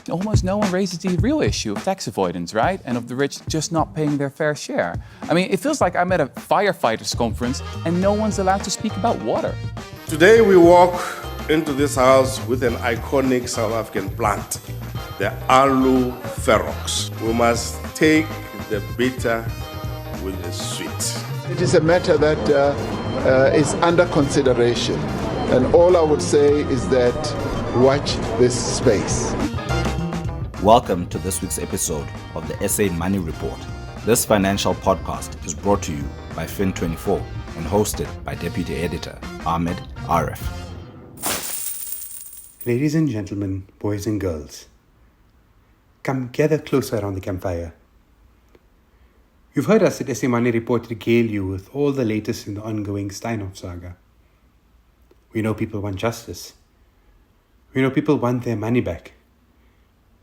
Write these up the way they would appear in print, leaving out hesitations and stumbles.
almost no one raises the real issue of tax avoidance, right? And of the rich just not paying their fair share. I mean, it feels like I'm at a firefighters conference and no one's allowed to speak about water. Today we walk into this house with an iconic South African plant, the Alu Ferox. We must take the bitter with the sweet. It is a matter that is under consideration. And all I would say is that watch this space. Welcome to this week's episode of the SA Money Report. This financial podcast is brought to you by Fin24 and hosted by Deputy Editor Ahmed Arif. Ladies and gentlemen, boys and girls, come gather closer around the campfire. You've heard us at SA Money Report regale you with all the latest in the ongoing Steinhoff saga. We know people want justice. We know people want their money back.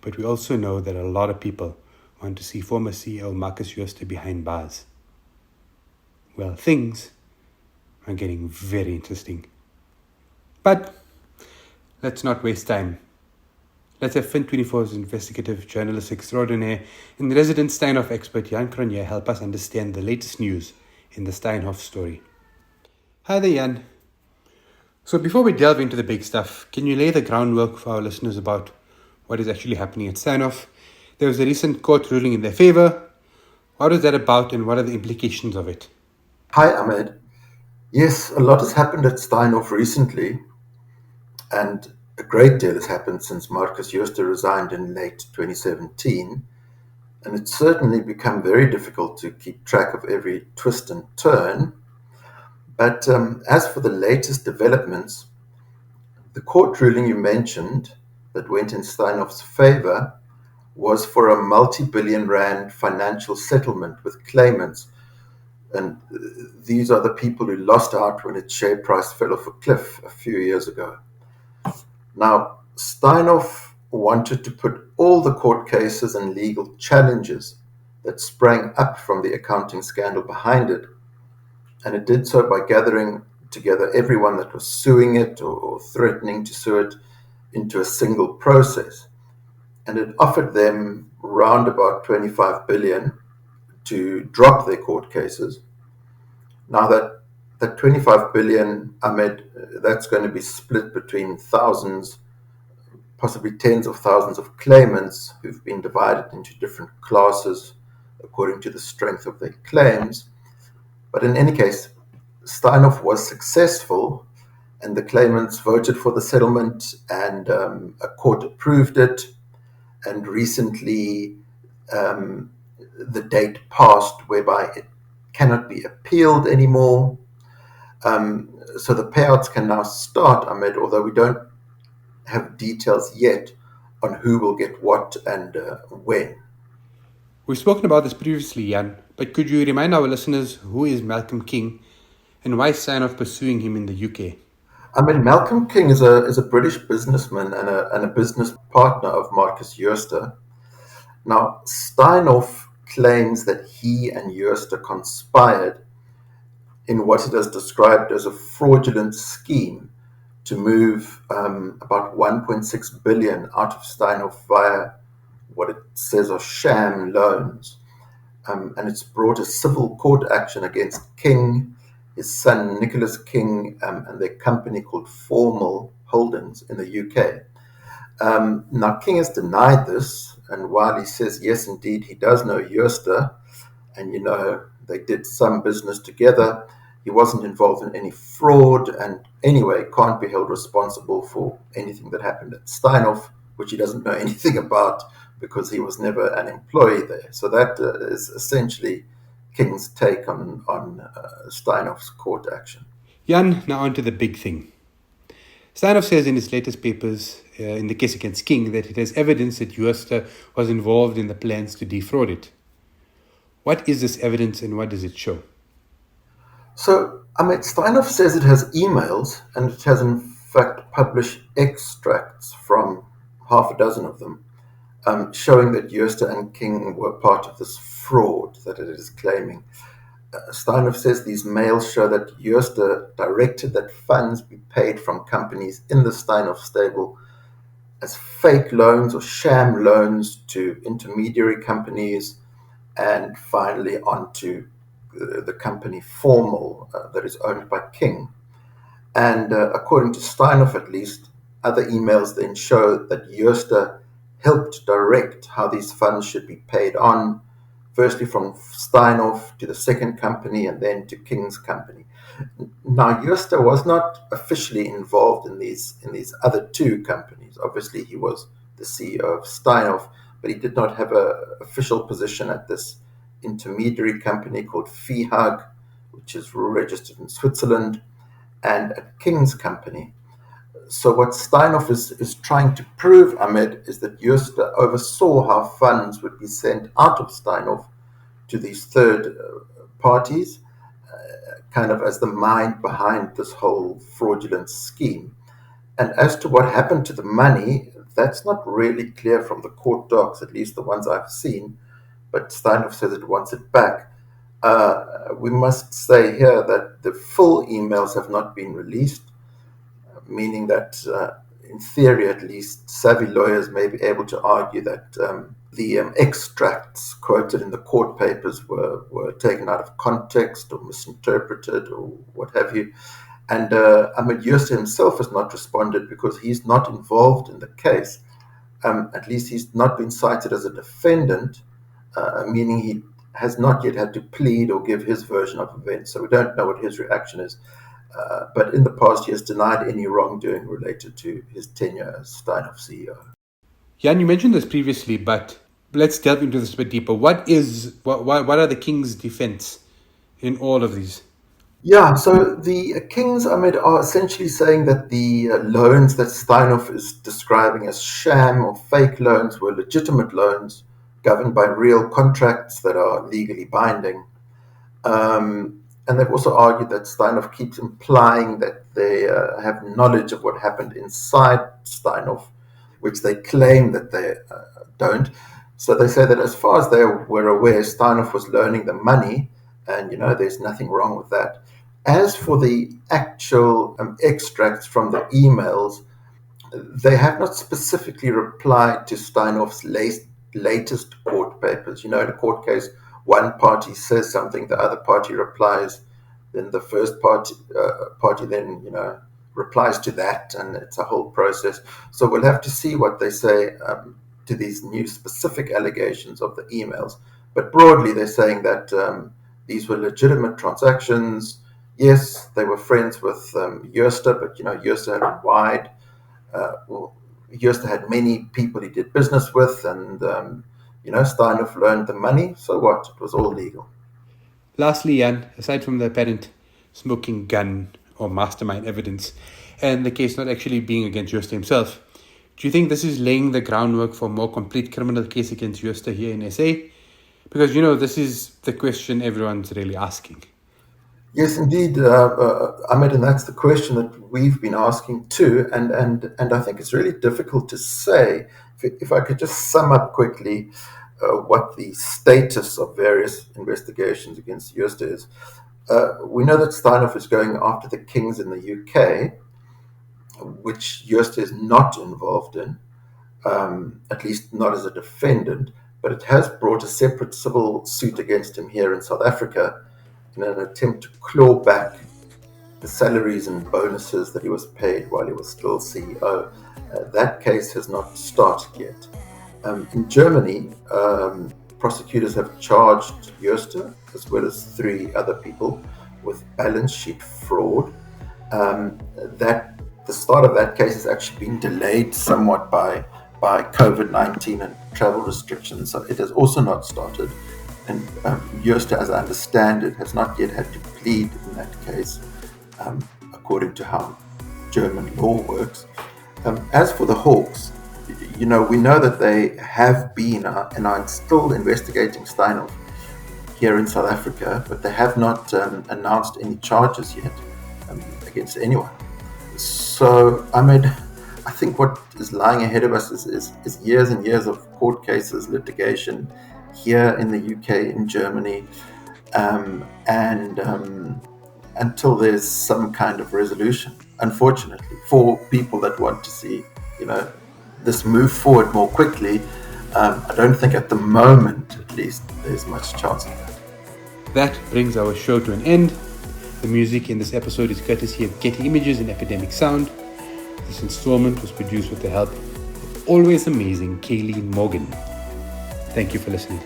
But we also know that a lot of people want to see former CEO Markus Jooste behind bars. Well, things are getting very interesting. But let's not waste time. Let's have Fin24's investigative journalist extraordinaire and resident Steinhoff expert Jan Cronje help us understand the latest news in the Steinhoff story. Hi there, Jan. So before we delve into the big stuff, can you lay the groundwork for our listeners about what is actually happening at Steinhoff? There was a recent court ruling in their favor. What is that about and what are the implications of it? Hi, Ahmed. Yes, a lot has happened at Steinhoff recently, and a great deal has happened since Markus Jooste resigned in late 2017, and it's certainly become very difficult to keep track of every twist and turn. But as for the latest developments, the court ruling you mentioned that went in Steinhoff's favor was for a multi-billion rand financial settlement with claimants. And these are the people who lost out when its share price fell off a cliff a few years ago. Now, Steinhoff wanted to put all the court cases and legal challenges that sprang up from the accounting scandal behind it, and it did so by gathering together everyone that was suing it or threatening to sue it into a single process. And it offered them round about 25 billion to drop their court cases. Now that 25 billion, Ahmed, that's going to be split between thousands, possibly tens of thousands of claimants who've been divided into different classes according to the strength of their claims. But in any case, Steinhoff was successful and the claimants voted for the settlement and a court approved it. And recently the date passed whereby it cannot be appealed anymore. So the payouts can now start, Ahmed, although we don't have details yet on who will get what and when. We've spoken about this previously, Jan, but could you remind our listeners who is Malcolm King and why is Steinhoff pursuing him in the UK? I mean, Malcolm King is a British businessman and a business partner of Markus Jooste. Now, Steinhoff claims that he and Jooste conspired in what it has described as a fraudulent scheme to move about 1.6 billion out of Steinhoff via what it says are sham loans. And it's brought a civil court action against King, his son Nicholas King, and their company called Formal Holdings in the UK. Now, King has denied this, and while he says, yes, indeed, he does know Jooste, and, you know, they did some business together, he wasn't involved in any fraud, and anyway, can't be held responsible for anything that happened at Steinhoff, which he doesn't know anything about because he was never an employee there. So that is essentially King's take on Steinhoff's court action. Jan, now on to the big thing. Steinhoff says in his latest papers in the case against King that it has evidence that Jooste was involved in the plans to defraud it. What is this evidence and what does it show? So, Steinhoff says it has emails, and it has in fact published extracts from half a dozen of them, showing that Jooste and King were part of this fraud that it is claiming. Steinhoff says these mails show that Jooste directed that funds be paid from companies in the Steinhoff stable as fake loans or sham loans to intermediary companies, and finally onto the company Formal that is owned by King. And according to Steinhoff, at least, other emails then show that Jooste helped direct how these funds should be paid on, firstly from Steinhoff to the second company and then to King's company. Now, Jooste was not officially involved in these other two companies. Obviously, he was the CEO of Steinhoff, but he did not have an official position at this intermediary company called Viehag, which is registered in Switzerland, and at King's company. So what Steinhoff is trying to prove, Ahmed, is that Jooste oversaw how funds would be sent out of Steinhoff to these third parties, kind of as the mind behind this whole fraudulent scheme. And as to what happened to the money, that's not really clear from the court docs, at least the ones I've seen, but Steinhoff says it wants it back. We must say here that the full emails have not been released, meaning that in theory at least, savvy lawyers may be able to argue that the extracts quoted in the court papers were taken out of context or misinterpreted or what have you. And Ahmed Jooste himself has not responded because he's not involved in the case. At least he's not been cited as a defendant, meaning he has not yet had to plead or give his version of events. So we don't know what his reaction is. But in the past, he has denied any wrongdoing related to his tenure as Steinhoff CEO. Jan, you mentioned this previously, but let's delve into this a bit deeper. What are the King's defense in all of these? Yeah, so the Kings, Ahmed, are essentially saying that the loans that Steinhoff is describing as sham or fake loans were legitimate loans governed by real contracts that are legally binding. And they've also argued that Steinhoff keeps implying that they have knowledge of what happened inside Steinhoff, which they claim that they don't. So they say that as far as they were aware, Steinhoff was loaning them money, and, there's nothing wrong with that. As for the actual extracts from the emails, they have not specifically replied to Steinhoff's latest court papers. In a court case, one party says something, the other party replies, then the first party then, replies to that, and it's a whole process. So we'll have to see what they say to these new specific allegations of the emails. But broadly, they're saying that these were legitimate transactions. Yes, they were friends with Jooste, but, Jooste had a wide, Jooste had many people he did business with, and, Steinhoff loaned the money, so what? It was all legal. Lastly, Jan, aside from the apparent smoking gun or mastermind evidence, and the case not actually being against Jooste himself, do you think this is laying the groundwork for a more complete criminal case against Jooste here in SA? Because, this is the question everyone's really asking. Yes, indeed, Ahmed, and that's the question that we've been asking too, and I think it's really difficult to say. If I could just sum up quickly what the status of various investigations against Jooste is. We know that Steinhoff is going after the Kings in the UK, which Jooste is not involved in, at least not as a defendant, but it has brought a separate civil suit against him here in South Africa in an attempt to claw back the salaries and bonuses that he was paid while he was still CEO. That case has not started yet. In Germany, prosecutors have charged Jooste, as well as 3 other people, with balance sheet fraud. That the start of that case has actually been delayed somewhat by COVID-19 and travel restrictions, so it has also not started. And Jooste, as I understand it, has not yet had to plead in that case, according to how German law works. As for the Hawks, we know that they have been and are still investigating Steinhoff here in South Africa, but they have not announced any charges yet against anyone. So, Ahmed, I think what is lying ahead of us is years and years of court cases, litigation here in the UK, in Germany, and until there's some kind of resolution, unfortunately, for people that want to see, this move forward more quickly, I don't think at the moment, at least, there's much chance of that. That brings our show to an end. The music in this episode is courtesy of Getty Images and Epidemic Sound. This installment was produced with the help of always amazing Kayleen Morgan. Thank you for listening.